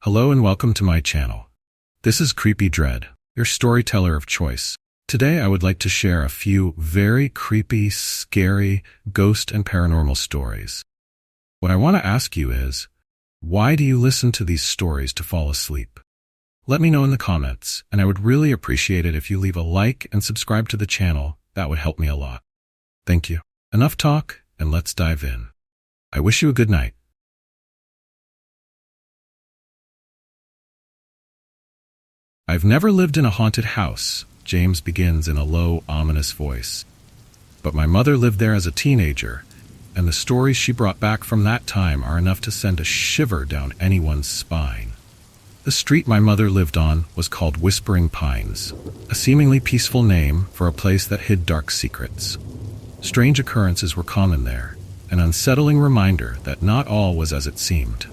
Hello and welcome to my channel. This is Creepy Dread, your storyteller of choice. Today I would like to share a few very creepy, scary, ghost and paranormal stories. What I want to ask you is, why do you listen to these stories to fall asleep? Let me know in the comments, and I would really appreciate it if you leave a like and subscribe to the channel. That would help me a lot. Thank you. Enough talk, and let's dive in. I wish you a good night. I've never lived in a haunted house, James begins in a low, ominous voice. But my mother lived there as a teenager, and the stories she brought back from that time are enough to send a shiver down anyone's spine. The street my mother lived on was called Whispering Pines, a seemingly peaceful name for a place that hid dark secrets. Strange occurrences were common there, an unsettling reminder that not all was as it seemed.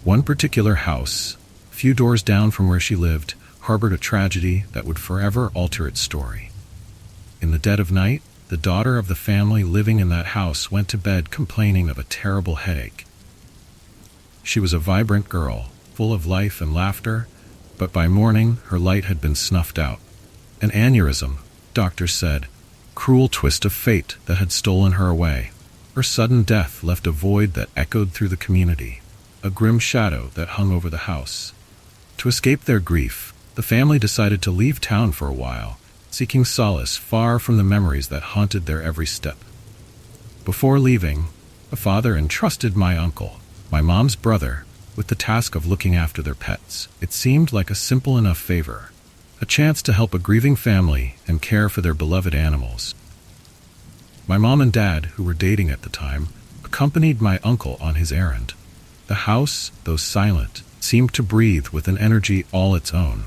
One particular house, a few doors down from where she lived, harbored a tragedy that would forever alter its story. In the dead of night, the daughter of the family living in that house went to bed complaining of a terrible headache. She was a vibrant girl, full of life and laughter, but by morning her light had been snuffed out. An aneurysm, doctors said, cruel twist of fate that had stolen her away. Her sudden death left a void that echoed through the community, a grim shadow that hung over the house. To escape their grief, the family decided to leave town for a while, seeking solace far from the memories that haunted their every step. Before leaving, the father entrusted my uncle, my mom's brother, with the task of looking after their pets. It seemed like a simple enough favor, a chance to help a grieving family and care for their beloved animals. My mom and dad, who were dating at the time, accompanied my uncle on his errand. The house, though silent, seemed to breathe with an energy all its own.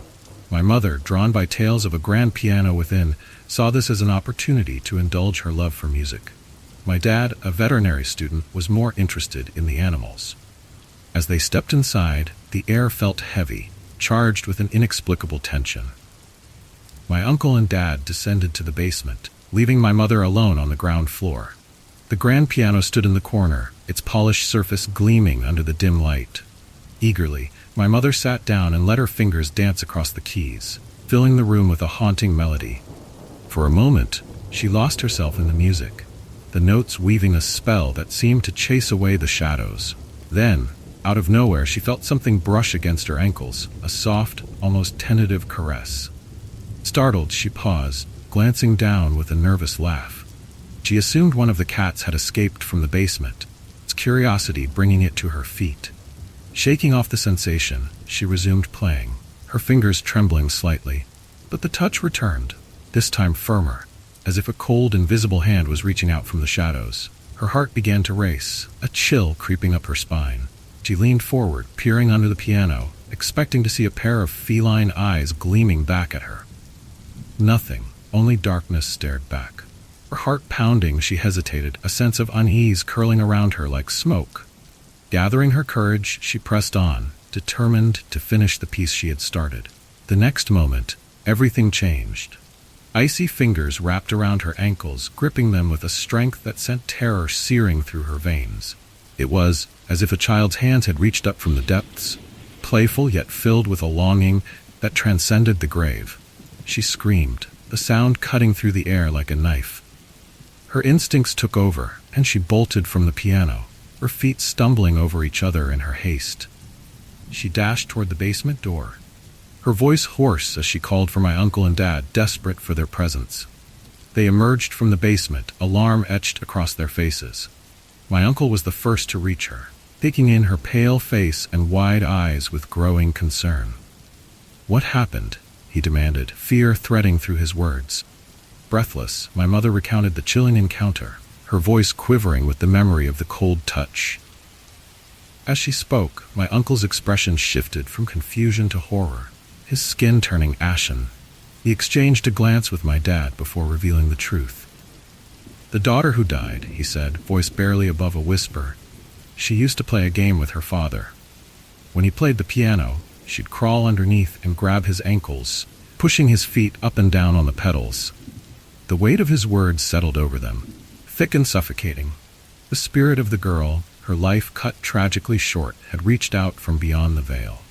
My mother, drawn by tales of a grand piano within, saw this as an opportunity to indulge her love for music. My dad, a veterinary student, was more interested in the animals. As they stepped inside, the air felt heavy, charged with an inexplicable tension. My uncle and dad descended to the basement, leaving my mother alone on the ground floor. The grand piano stood in the corner, its polished surface gleaming under the dim light. Eagerly, my mother sat down and let her fingers dance across the keys, filling the room with a haunting melody. For a moment, she lost herself in the music, the notes weaving a spell that seemed to chase away the shadows. Then, out of nowhere, she felt something brush against her ankles, a soft, almost tentative caress. Startled, she paused, glancing down with a nervous laugh. She assumed one of the cats had escaped from the basement, its curiosity bringing it to her feet. Shaking off the sensation, she resumed playing, her fingers trembling slightly. But the touch returned, this time firmer, as if a cold, invisible hand was reaching out from the shadows. Her heart began to race, a chill creeping up her spine. She leaned forward, peering under the piano, expecting to see a pair of feline eyes gleaming back at her. Nothing, only darkness stared back. Her heart pounding, she hesitated, a sense of unease curling around her like smoke. Gathering her courage, she pressed on, determined to finish the piece she had started. The next moment, everything changed. Icy fingers wrapped around her ankles, gripping them with a strength that sent terror searing through her veins. It was as if a child's hands had reached up from the depths, playful yet filled with a longing that transcended the grave. She screamed, the sound cutting through the air like a knife. Her instincts took over, and she bolted from the piano, her feet stumbling over each other in her haste. She dashed toward the basement door, her voice hoarse as she called for my uncle and dad, desperate for their presence. They emerged from the basement, alarm etched across their faces. My uncle was the first to reach her, taking in her pale face and wide eyes with growing concern. "What happened?" he demanded, fear threading through his words. Breathless, my mother recounted the chilling encounter, her voice quivering with the memory of the cold touch. As she spoke, my uncle's expression shifted from confusion to horror, his skin turning ashen. He exchanged a glance with my dad before revealing the truth. "The daughter who died," he said, voice barely above a whisper. "She used to play a game with her father. When he played the piano, she'd crawl underneath and grab his ankles, pushing his feet up and down on the pedals." The weight of his words settled over them, thick and suffocating. The spirit of the girl, her life cut tragically short, had reached out from beyond the veil.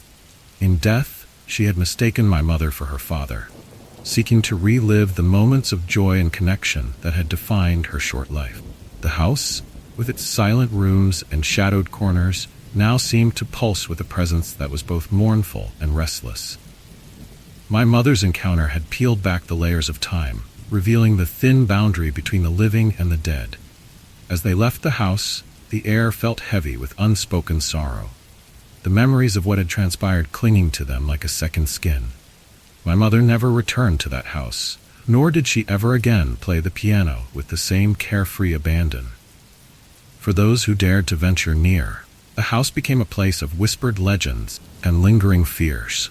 In death, she had mistaken my mother for her father, seeking to relive the moments of joy and connection that had defined her short life. The house, with its silent rooms and shadowed corners, now seemed to pulse with a presence that was both mournful and restless. My mother's encounter had peeled back the layers of time, revealing the thin boundary between the living and the dead. As they left the house, the air felt heavy with unspoken sorrow, the memories of what had transpired clinging to them like a second skin. My mother never returned to that house, nor did she ever again play the piano with the same carefree abandon. For those who dared to venture near, the house became a place of whispered legends and lingering fears.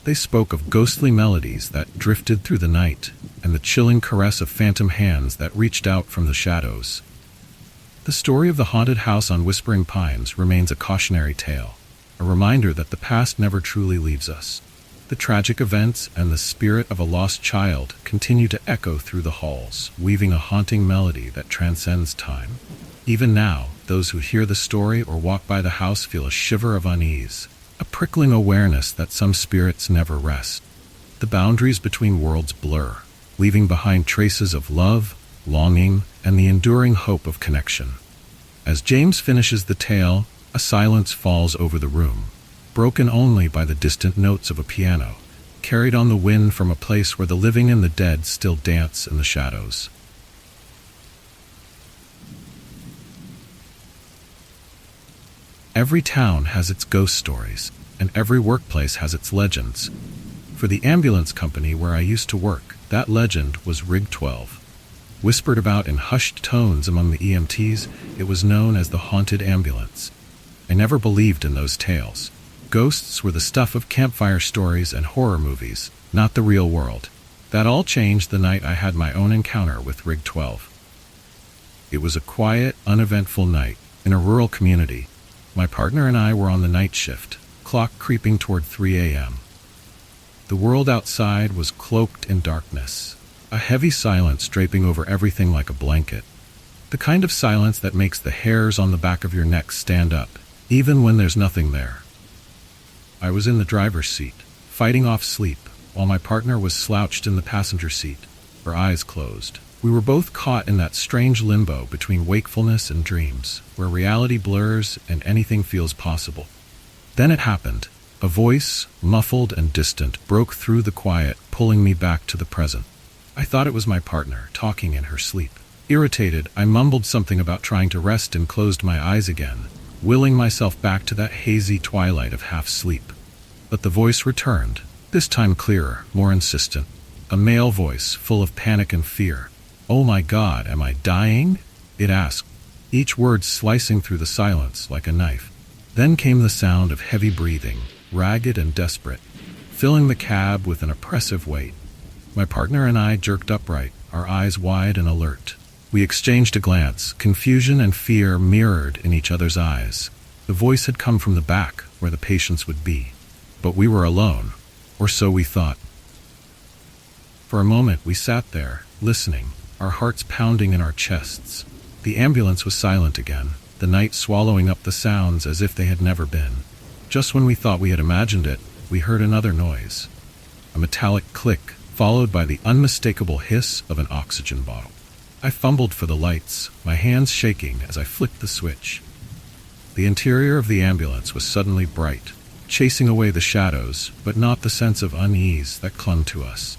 They spoke of ghostly melodies that drifted through the night and the chilling caress of phantom hands that reached out from the shadows. The story of the haunted house on Whispering Pines remains a cautionary tale, a reminder that the past never truly leaves us. The tragic events and the spirit of a lost child continue to echo through the halls, weaving a haunting melody that transcends time. Even now, those who hear the story or walk by the house feel a shiver of unease, a prickling awareness that some spirits never rest. The boundaries between worlds blur, leaving behind traces of love, longing, and the enduring hope of connection. As James finishes the tale, a silence falls over the room, broken only by the distant notes of a piano, carried on the wind from a place where the living and the dead still dance in the shadows. Every town has its ghost stories, and every workplace has its legends. For the ambulance company where I used to work, that legend was Rig 12. Whispered about in hushed tones among the EMTs, it was known as the haunted ambulance. I never believed in those tales. Ghosts were the stuff of campfire stories and horror movies, not the real world. That all changed the night I had my own encounter with Rig 12. It was a quiet, uneventful night in a rural community. My partner and I were on the night shift, clock creeping toward 3 a.m. The world outside was cloaked in darkness, a heavy silence draping over everything like a blanket. The kind of silence that makes the hairs on the back of your neck stand up, even when there's nothing there. I was in the driver's seat, fighting off sleep, while my partner was slouched in the passenger seat, her eyes closed. We were both caught in that strange limbo between wakefulness and dreams, where reality blurs and anything feels possible. Then it happened. A voice, muffled and distant, broke through the quiet, pulling me back to the present. I thought it was my partner, talking in her sleep. Irritated, I mumbled something about trying to rest and closed my eyes again, willing myself back to that hazy twilight of half-sleep. But the voice returned, this time clearer, more insistent. A male voice, full of panic and fear. "Oh my God, am I dying?" it asked, each word slicing through the silence like a knife. Then came the sound of heavy breathing, ragged and desperate, filling the cab with an oppressive weight. My partner and I jerked upright, our eyes wide and alert. We exchanged a glance, confusion and fear mirrored in each other's eyes. The voice had come from the back, where the patients would be. But we were alone, or so we thought. For a moment we sat there, listening, our hearts pounding in our chests. The ambulance was silent again, the night swallowing up the sounds as if they had never been. Just when we thought we had imagined it, we heard another noise. A metallic click, followed by the unmistakable hiss of an oxygen bottle. I fumbled for the lights, my hands shaking as I flicked the switch. The interior of the ambulance was suddenly bright, chasing away the shadows, but not the sense of unease that clung to us.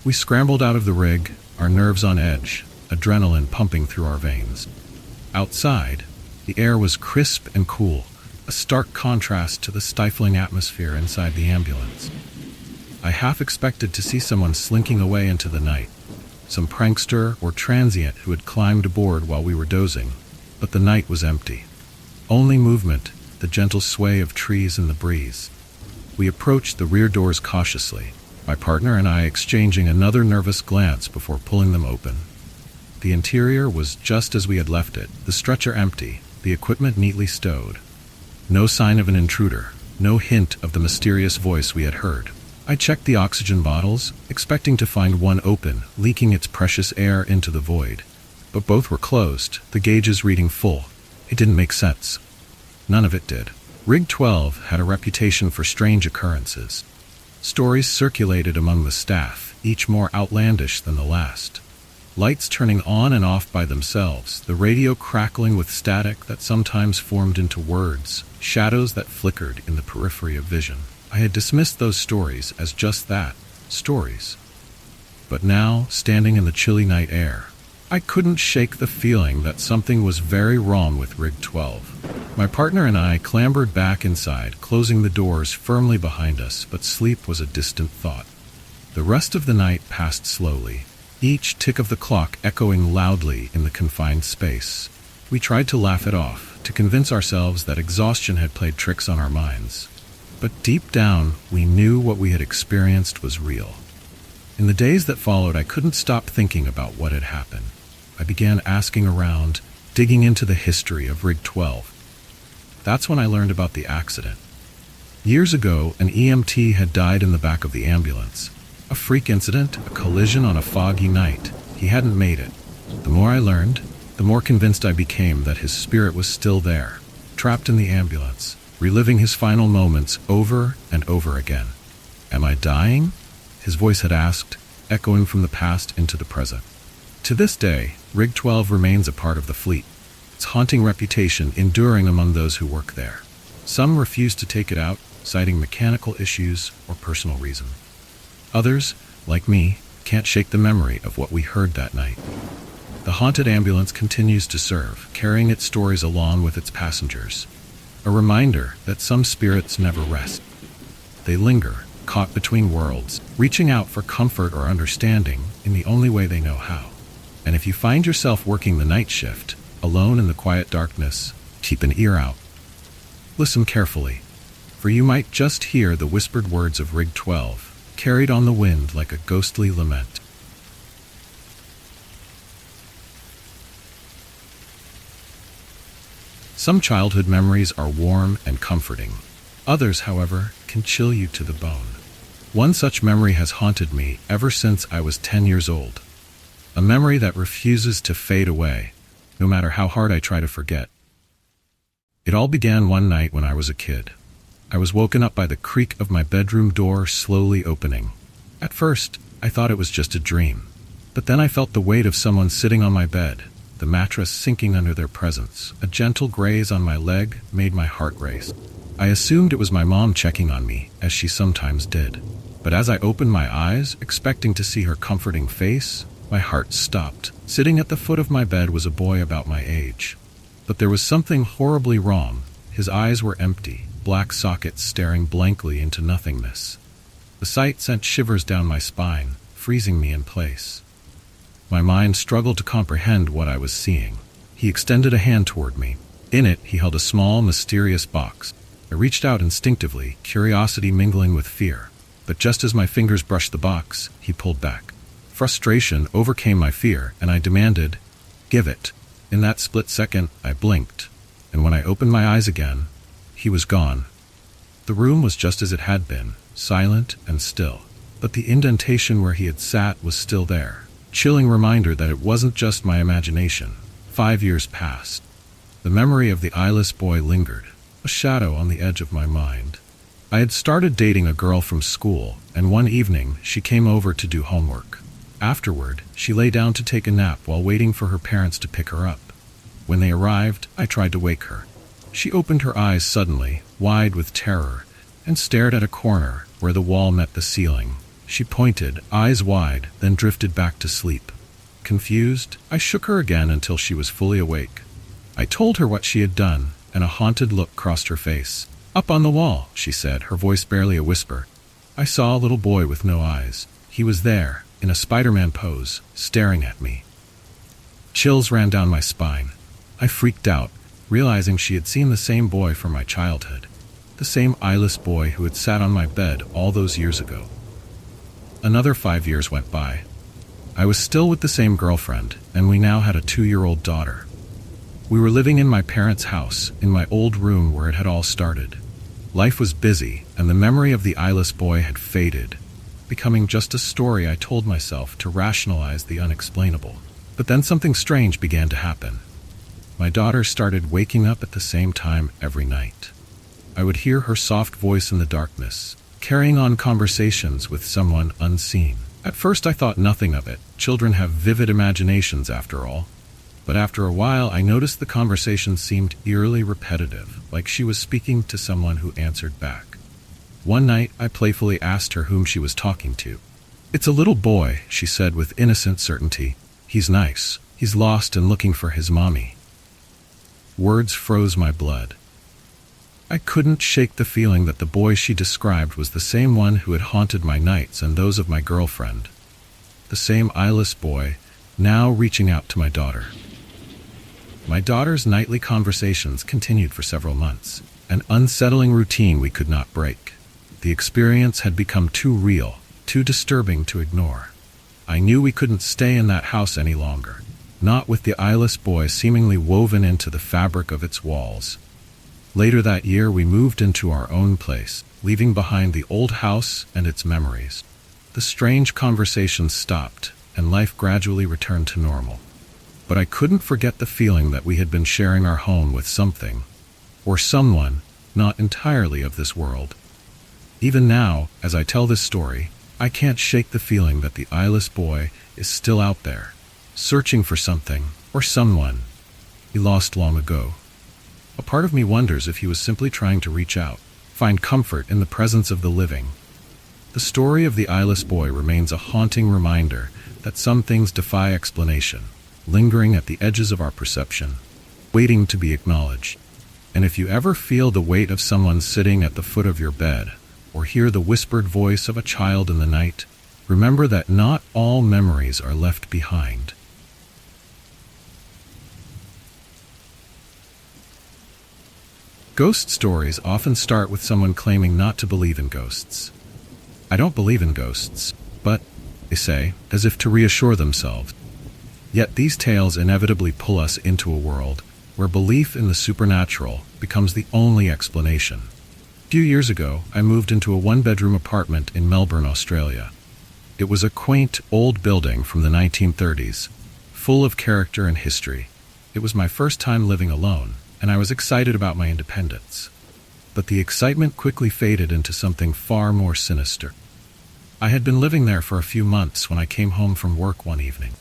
We scrambled out of the rig, our nerves on edge, adrenaline pumping through our veins. Outside, the air was crisp and cool, a stark contrast to the stifling atmosphere inside the ambulance. I half expected to see someone slinking away into the night, some prankster or transient who had climbed aboard while we were dozing, but the night was empty. Only movement, the gentle sway of trees in the breeze. We approached the rear doors cautiously, my partner and I exchanging another nervous glance before pulling them open. The interior was just as we had left it, the stretcher empty, the equipment neatly stowed. No sign of an intruder, no hint of the mysterious voice we had heard. I checked the oxygen bottles, expecting to find one open, leaking its precious air into the void. But both were closed, the gauges reading full. It didn't make sense. None of it did. Rig 12 had a reputation for strange occurrences. Stories circulated among the staff, each more outlandish than the last. Lights turning on and off by themselves, the radio crackling with static that sometimes formed into words, shadows that flickered in the periphery of vision. I had dismissed those stories as just that, stories. But now, standing in the chilly night air, I couldn't shake the feeling that something was very wrong with Rig 12. My partner and I clambered back inside, closing the doors firmly behind us, but sleep was a distant thought. The rest of the night passed slowly, each tick of the clock echoing loudly in the confined space. We tried to laugh it off, to convince ourselves that exhaustion had played tricks on our minds. But deep down, we knew what we had experienced was real. In the days that followed, I couldn't stop thinking about what had happened. I began asking around, digging into the history of Rig 12. That's when I learned about the accident. Years ago, an EMT had died in the back of the ambulance. A freak incident, a collision on a foggy night. He hadn't made it. The more I learned, the more convinced I became that his spirit was still there, trapped in the ambulance, reliving his final moments over and over again. "Am I dying?" his voice had asked, echoing from the past into the present. To this day, Rig 12 remains a part of the fleet, its haunting reputation enduring among those who work there. Some refuse to take it out, citing mechanical issues or personal reason. Others, like me, can't shake the memory of what we heard that night. The haunted ambulance continues to serve, carrying its stories along with its passengers. A reminder that some spirits never rest. They linger, caught between worlds, reaching out for comfort or understanding in the only way they know how. And if you find yourself working the night shift, alone in the quiet darkness, keep an ear out. Listen carefully, for you might just hear the whispered words of Rig 12, carried on the wind like a ghostly lament. Some childhood memories are warm and comforting. Others, however, can chill you to the bone. One such memory has haunted me ever since I was 10 years old. A memory that refuses to fade away, no matter how hard I try to forget. It all began one night when I was a kid. I was woken up by the creak of my bedroom door slowly opening. At first, I thought it was just a dream. But then I felt the weight of someone sitting on my bed, the mattress sinking under their presence. A gentle graze on my leg made my heart race. I assumed it was my mom checking on me, as she sometimes did. But as I opened my eyes, expecting to see her comforting face, my heart stopped. Sitting at the foot of my bed was a boy about my age. But there was something horribly wrong. His eyes were empty, black sockets staring blankly into nothingness. The sight sent shivers down my spine, freezing me in place. My mind struggled to comprehend what I was seeing. He extended a hand toward me. In it, he held a small, mysterious box. I reached out instinctively, curiosity mingling with fear. But just as my fingers brushed the box, he pulled back. Frustration overcame my fear, and I demanded, "Give it." In that split second, I blinked, and when I opened my eyes again, he was gone. The room was just as it had been, silent and still, but the indentation where he had sat was still there. Chilling reminder that it wasn't just my imagination. 5 years passed. The memory of the Eyeless Boy lingered, a shadow on the edge of my mind. I had started dating a girl from school, and one evening she came over to do homework. Afterward, she lay down to take a nap while waiting for her parents to pick her up. When they arrived, I tried to wake her. She opened her eyes suddenly, wide with terror, and stared at a corner where the wall met the ceiling. She pointed, eyes wide, then drifted back to sleep. Confused, I shook her again until she was fully awake. I told her what she had done, and a haunted look crossed her face. "Up on the wall," she said, her voice barely a whisper. I saw a little boy with no eyes. He was there, in a Spider-Man pose, staring at me. Chills ran down my spine. I freaked out, realizing she had seen the same boy from my childhood. The same eyeless boy who had sat on my bed all those years ago. Another 5 years went by. I was still with the same girlfriend, and we now had a 2-year-old daughter. We were living in my parents' house, in my old room where it had all started. Life was busy, and the memory of the eyeless boy had faded, becoming just a story I told myself to rationalize the unexplainable. But then something strange began to happen. My daughter started waking up at the same time every night. I would hear her soft voice in the darkness, carrying on conversations with someone unseen. At first I thought nothing of it. Children have vivid imaginations after all. But after a while I noticed the conversation seemed eerily repetitive, like she was speaking to someone who answered back. One night I playfully asked her whom she was talking to. "It's a little boy," she said with innocent certainty. "He's nice. He's lost and looking for his mommy." Words froze my blood. I couldn't shake the feeling that the boy she described was the same one who had haunted my nights and those of my girlfriend. The same eyeless boy, now reaching out to my daughter. My daughter's nightly conversations continued for several months, an unsettling routine we could not break. The experience had become too real, too disturbing to ignore. I knew we couldn't stay in that house any longer, not with the eyeless boy seemingly woven into the fabric of its walls. Later that year, we moved into our own place, leaving behind the old house and its memories. The strange conversations stopped, and life gradually returned to normal. But I couldn't forget the feeling that we had been sharing our home with something, or someone, not entirely of this world. Even now, as I tell this story, I can't shake the feeling that the eyeless boy is still out there, searching for something, or someone he lost long ago. A part of me wonders if he was simply trying to reach out, find comfort in the presence of the living. The story of the eyeless boy remains a haunting reminder that some things defy explanation, lingering at the edges of our perception, waiting to be acknowledged. And if you ever feel the weight of someone sitting at the foot of your bed, or hear the whispered voice of a child in the night, remember that not all memories are left behind. Ghost stories often start with someone claiming not to believe in ghosts. I don't believe in ghosts, but, they say, as if to reassure themselves. Yet these tales inevitably pull us into a world where belief in the supernatural becomes the only explanation. A few years ago, I moved into a one-bedroom apartment in Melbourne, Australia. It was a quaint, old building from the 1930s, full of character and history. It was my first time living alone, and I was excited about my independence. But the excitement quickly faded into something far more sinister. I had been living there for a few months when I came home from work one evening.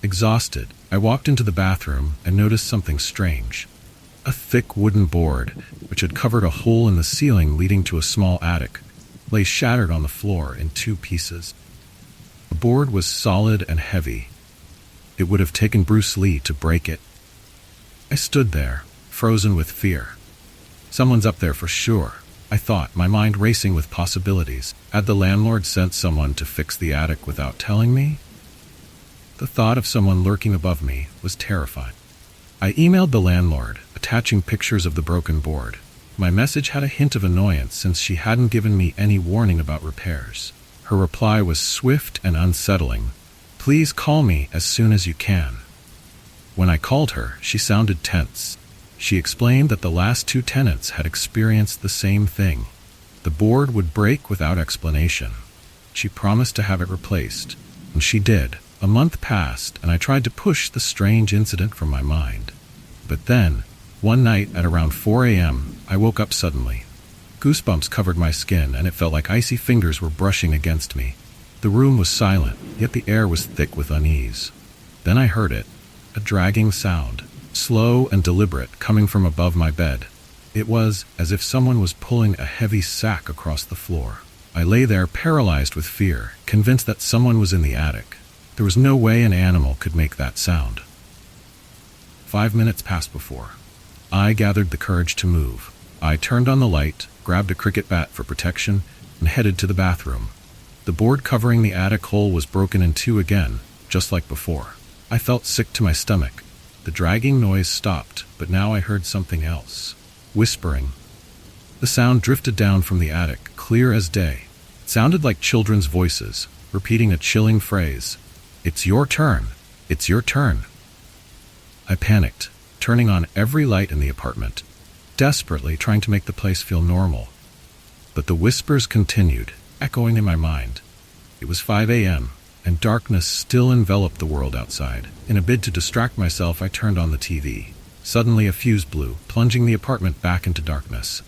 Exhausted, I walked into the bathroom and noticed something strange. A thick wooden board, which had covered a hole in the ceiling leading to a small attic, lay shattered on the floor in two pieces. The board was solid and heavy. It would have taken Bruce Lee to break it. I stood there, frozen with fear. Someone's up there for sure, I thought, my mind racing with possibilities. Had the landlord sent someone to fix the attic without telling me? The thought of someone lurking above me was terrifying. I emailed the landlord, attaching pictures of the broken board. My message had a hint of annoyance since she hadn't given me any warning about repairs. Her reply was swift and unsettling. "Please call me as soon as you can." When I called her, she sounded tense. She explained that the last two tenants had experienced the same thing. The board would break without explanation. She promised to have it replaced, and she did. A month passed, and I tried to push the strange incident from my mind. But then, one night at around 4 a.m., I woke up suddenly. Goosebumps covered my skin, and it felt like icy fingers were brushing against me. The room was silent, yet the air was thick with unease. Then I heard it, a dragging sound, slow and deliberate, coming from above my bed. It was as if someone was pulling a heavy sack across the floor. I lay there paralyzed with fear, convinced that someone was in the attic. There was no way an animal could make that sound. 5 minutes passed before I gathered the courage to move. I turned on the light, grabbed a cricket bat for protection, and headed to the bathroom. The board covering the attic hole was broken in two again, just like before. I felt sick to my stomach. The dragging noise stopped, but now I heard something else. Whispering. The sound drifted down from the attic, clear as day. It sounded like children's voices, repeating a chilling phrase. "It's your turn. It's your turn." I panicked, turning on every light in the apartment, desperately trying to make the place feel normal. But the whispers continued, echoing in my mind. It was 5 a.m., and darkness still enveloped the world outside. In a bid to distract myself, I turned on the TV. Suddenly a fuse blew, plunging the apartment back into darkness.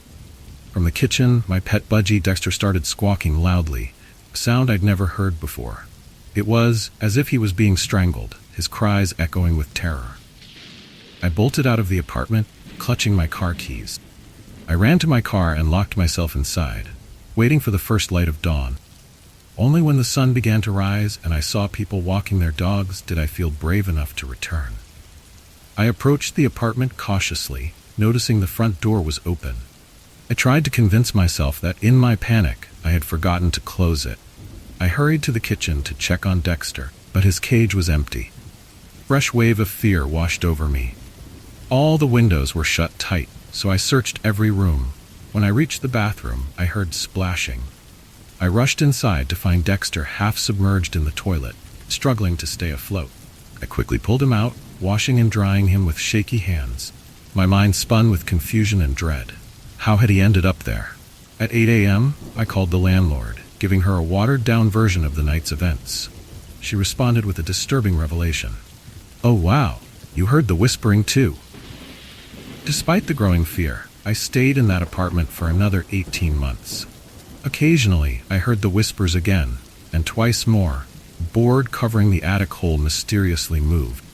From the kitchen, my pet budgie Dexter started squawking loudly, a sound I'd never heard before. It was as if he was being strangled, his cries echoing with terror. I bolted out of the apartment, clutching my car keys. I ran to my car and locked myself inside, waiting for the first light of dawn. Only when the sun began to rise and I saw people walking their dogs did I feel brave enough to return. I approached the apartment cautiously, noticing the front door was open. I tried to convince myself that in my panic, I had forgotten to close it. I hurried to the kitchen to check on Dexter, but his cage was empty. A fresh wave of fear washed over me. All the windows were shut tight, so I searched every room. When I reached the bathroom, I heard splashing. I rushed inside to find Dexter half submerged in the toilet, struggling to stay afloat. I quickly pulled him out, washing and drying him with shaky hands. My mind spun with confusion and dread. How had he ended up there? At 8 a.m., I called the landlord, giving her a watered-down version of the night's events. She responded with a disturbing revelation. "Oh wow, you heard the whispering too." Despite the growing fear, I stayed in that apartment for another 18 months. Occasionally, I heard the whispers again, and twice more, a board covering the attic hole mysteriously moved.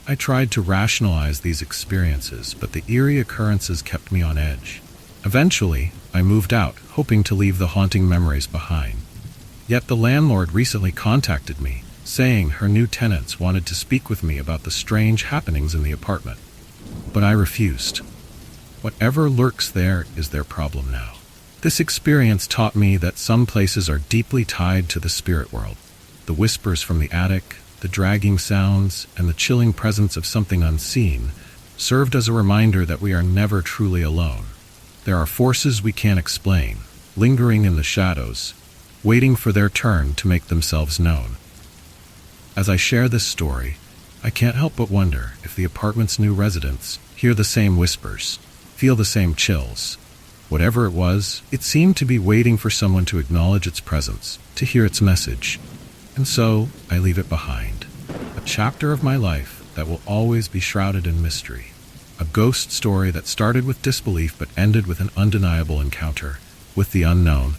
I tried to rationalize these experiences, but the eerie occurrences kept me on edge. Eventually, I moved out, hoping to leave the haunting memories behind. Yet the landlord recently contacted me, saying her new tenants wanted to speak with me about the strange happenings in the apartment. But I refused. Whatever lurks there is their problem now. This experience taught me that some places are deeply tied to the spirit world. The whispers from the attic, the dragging sounds, and the chilling presence of something unseen served as a reminder that we are never truly alone. There are forces we can't explain, lingering in the shadows, waiting for their turn to make themselves known. As I share this story, I can't help but wonder if the apartment's new residents hear the same whispers, feel the same chills. Whatever it was, it seemed to be waiting for someone to acknowledge its presence, to hear its message. And so, I leave it behind. A chapter of my life that will always be shrouded in mystery. A ghost story that started with disbelief but ended with an undeniable encounter with the unknown.